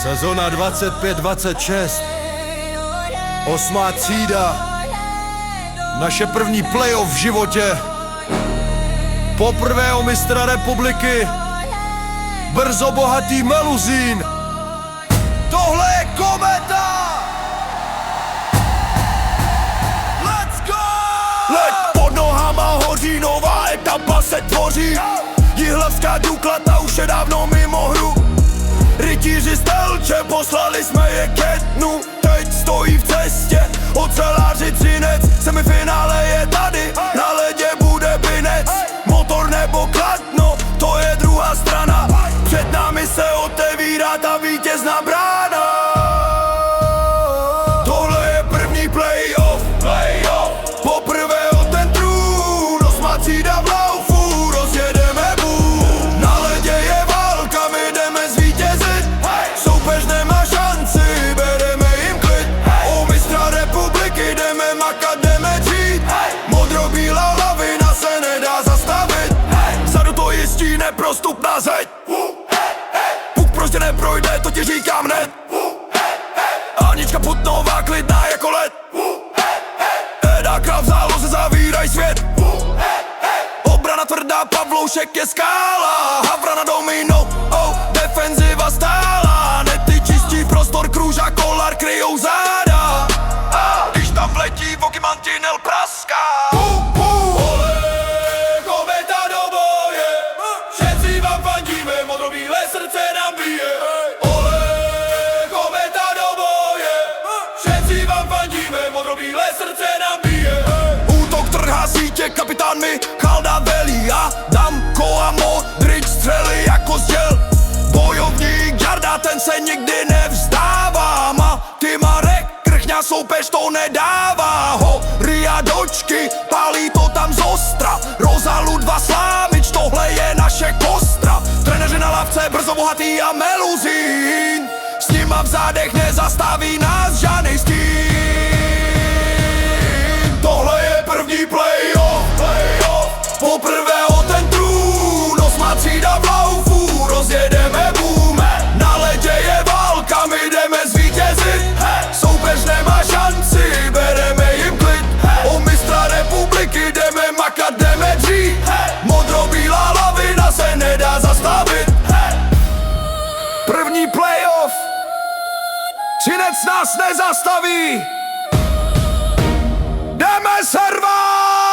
Sezona 25-26, 8. třída, naše první playoff v životě. Poprvé o mistra republiky, brzo bohatý Meluzín. Tohle je Kometa! Let's go! Leď pod nohama hoří, nová etapa se tvoří. Jihlavská Dukla, ta už je dávno mimo hru. Rytíři z Telče, poslali jsme je ke dnu. Teď stojí v cestě, oceláři Třinec. Semifinále je tady, na ledě bude Binec. Motor nebo Kladno, to je druhá strana. Před námi se otevírá ta vítězná brána. Tohle je první playoff, poprvé o ten trůn. 8. třída v laufu, rozjedeme boom. Na ledě je válka, my jdeme zvítězit. Soupeř nemá šanci, bereme jim klid. O mistra republiky jdeme makat, jdeme dřít. Modrobílá lavina se nedá zastavit. Vzadu to jistí neprostupná zeď. Puk prostě neprojde, to ti říkám hned. Anička Putnová, klidná jako led. Eda Krav v záloze, zavíraj svět. Obrana tvrdá, Pavloušek je skála. Havra na domino, defenziva stála. Nety čistí prostor, Kruža, Kolar kryjou záda. Když tam vletí, voky mantinel praská. Ole, Kometa do boje. Všetci vám fandíme, modrobílé srdce nám bije. Ole, Kometa do boje. Všetci vám fandíme, modrobílé srdce nám bije. Útok trhá sítě, kapitán Michal velí. A Damko a Modrič střely jako zděl. Bojovník Jarda, ten se nikdy nevzdává. Ty Marek, krchňa soupeř to nedává. Hory a dočky, pálí to tam zostra. Rozalu 2 Slámič, tohle je naše kostra. Trenéři na lavce, brzo bohatý a Meluzín. S nima v zádech nezastaví nás žádnej stín. Tohle je první playoff, poprvé o ten trůn. 8. třída v laufu, rozjedeme boom. Na ledě je válka, my jdeme zvítězit. Soupeř nemá šanci, bereme jim klid. O mistra republiky jdeme makat, jdeme dřít. Modrobílá lavina se nedá zastavit. První playoff, Třinec nás nezastaví. Jdeme servát!